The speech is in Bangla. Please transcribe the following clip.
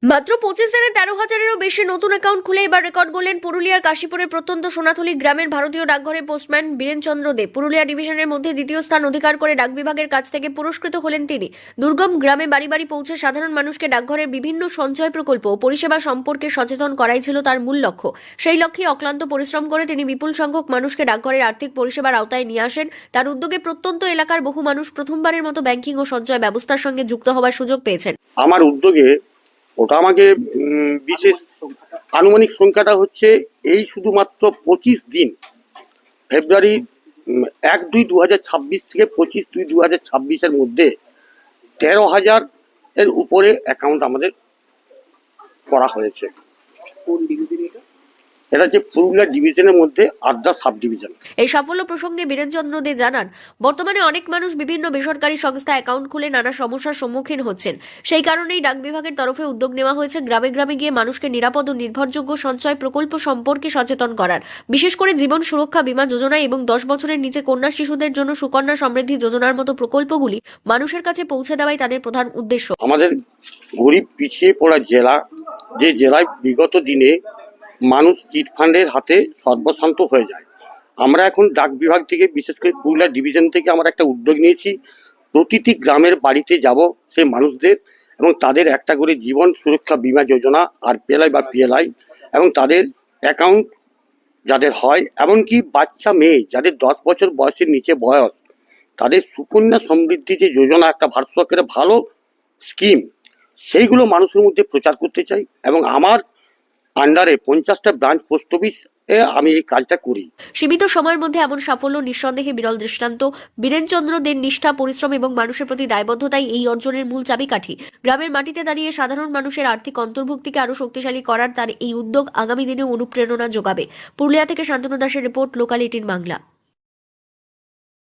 মাত্র 25 দিনে 13,000-এরও বেশি নতুন অ্যাকাউন্ট খুলে এবার রেকর্ড গড়লেন পুরুলিয়ার কাশীপুরের প্রত্যন্ত সোনাথুলি গ্রামের ভারতীয় ডাকঘরের পোস্টম্যান বীরেন চন্দ্র দেব। পুরুলিয়া ডিভিশনের মধ্যে দ্বিতীয় স্থান অধিকার করে ডাক বিভাগের কাছ থেকে পুরস্কৃত হলেন তিনি। দুর্গম গ্রামে বাড়ি বাড়ি পৌঁছে সাধারণ মানুষকে ডাকঘরের বিভিন্ন সঞ্চয় প্রকল্প ও পরিষেবা সম্পর্কে সচেতন করাই ছিল তার মূল লক্ষ্য। সেই লক্ষ্যে অক্লান্ত পরিশ্রম করে তিনি বিপুল সংখ্যক মানুষকে ডাকঘরের আর্থিক পরিষেবার আওতায় নিয়ে আসেন। তার উদ্যোগে প্রত্যন্ত এলাকার বহু মানুষ প্রথমবারের মতো ব্যাংকিং ও সঞ্চয় ব্যবস্থার সঙ্গে যুক্ত হওয়ার সুযোগ পেয়েছেন। আমার উদ্যোগে ওটা আমাকে বিশেষ আনুমানিক সংখ্যাটা হচ্ছে এই শুধুমাত্র 25 দিন ফেব্রুয়ারি 1-2-2026 থেকে 25-2-2026 মধ্যে 13,000 এর উপরে অ্যাকাউন্ট আমাদের করা হয়েছে। কোন ডিভিশন এটা? এটা হচ্ছে পুরুলিয়া ডিভিশনের মধ্যে আদ্রা সাব ডিভিশন। এই সাফল্য প্রসঙ্গে বীরেন চন্দ্র দে জানান, বর্তমানে অনেক মানুষ বিভিন্ন বেসরকারি সংস্থা অ্যাকাউন্ট খুলে নানা সমস্যার সম্মুখীন হচ্ছেন। সেই কারণেই ডাক বিভাগের তরফে উদ্যোগ নেওয়া হয়েছে গ্রামে গ্রামে গিয়ে মানুষকে নিরাপদ ও নির্ভরযোগ্য সঞ্চয় প্রকল্প সম্পর্কে সচেতন করার। বিশেষ করে জীবন সুরক্ষা বীমা যোজনা এবং 10 বছরের নিচে কন্যা শিশুদের জন্য সুকন্যা সমৃদ্ধি যোজনার মতো প্রকল্পগুলি মানুষের কাছে পৌঁছে দেওয়াই তাদের প্রধান উদ্দেশ্য। আমাদের গরিব পিছিয়ে পড়া জেলা, যে জেলায় বিগত দিনে মানুষ চিটফান্ডের হাতে সর্বশান্ত হয়ে যায়, আমরা এখন ডাক বিভাগ থেকে বিশেষ করে পুরুলিয়া ডিভিশন থেকে আমরা একটা উদ্যোগ নিয়েছি। প্রতিটি গ্রামের বাড়িতে যাব সেই মানুষদের এবং তাদের একটা করে জীবন সুরক্ষা বীমা যোজনা আরপিএলআই বা পিএলআই এবং তাদের অ্যাকাউন্ট যাদের হয়, এমনকি বাচ্চা মেয়ে যাদের 10 বছর বয়সের নিচে বয়স, তাদের সুকন্যা সমৃদ্ধি যে যোজনা, একটা ভারত সরকারের ভালো স্কিম, সেইগুলো মানুষের মধ্যে প্রচার করতে চাই এবং আমার আন্ডারে 50টা ব্রাঞ্চ পোস্ট অফিস আমি এই কাজটা করি। সীমিত সময়ের মধ্যে এমন সাফল্য নিঃসন্দেহে বিরল দৃষ্টান্ত। বীরেন চন্দ্র দের নিষ্ঠা, পরিশ্রম এবং মানুষের প্রতি দায়বদ্ধতাই এই অর্জনের মূল চাবিকাঠি। গ্রামের মাটিতে দাঁড়িয়ে সাধারণ মানুষের আর্থিক অন্তর্ভুক্তিকে আরও শক্তিশালী করার তার এই উদ্যোগ আগামী দিনে অনুপ্রেরণা যোগাবে। পুরুলিয়া থেকে শান্তনু দাসের রিপোর্ট, লোকাল 18 বাংলা।